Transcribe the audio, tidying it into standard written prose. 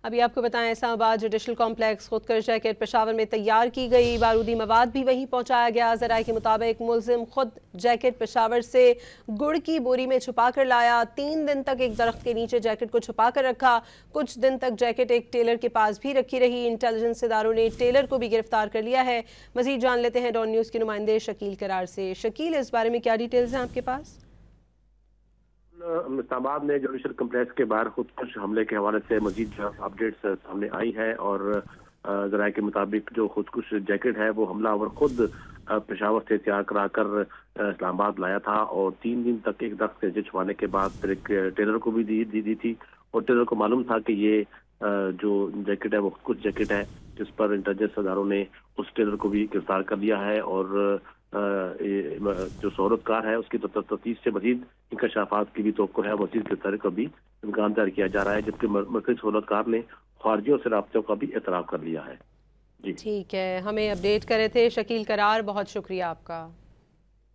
अभी आपको बताएं, इस्लामाबाद जुडिशल कॉम्प्लेक्स खुदकश जैकेट पेशावर में तैयार की गई, बारूदी मवाद भी वहीं पहुंचाया गया। जराये के मुताबिक मुलजिम खुद जैकेट पेशावर से गुड़ की बोरी में छुपा कर लाया। 3 दिन तक एक दरख्त के नीचे जैकेट को छुपा कर रखा। कुछ दिन तक जैकेट एक टेलर के पास भी रखी रही। इंटेलिजेंस इदारों ने टेलर को भी गिरफ्तार कर लिया है। मजीद जान लेते हैं डॉन न्यूज़ के नुमाइंदे शकील करार से। शकील, इस बारे में क्या डिटेल्स हैं आपके पास? इस्लामाबाद में जुडिशल कॉम्प्लेक्स के बाहर खुदकुश हमले के हवाले से मजीद अपडेट्स सामने आई है और जराये के मुताबिक जो खुदकुश जैकेट है वो हमलावर खुद पेशावर से तैयार कराकर इस्लामाबाद लाया था और 3 दिन तक एक दख्त से छुपाने के बाद फिर एक टेलर को भी दी थी और टेलर को मालूम था कि ये जो जैकेट है वो खुदकुश जैकेट है, जिस पर इंटेलिजेंस इदारों ने उस टेलर को भी गिरफ्तार कर लिया है और जो शोहरतकार है उसकी तफ्तीश से मजीद इंकशाफात की भी तवक्को है। मजीद गिरफ्तारी का भी इम्कान तैयार किया जा रहा है, जबकि मरकजी शोहरतकार ने खारजियों से राब्तों का भी एतराफ़ कर लिया है। जी ठीक है, हमें अपडेट करे थे शकील करार, बहुत शुक्रिया आपका।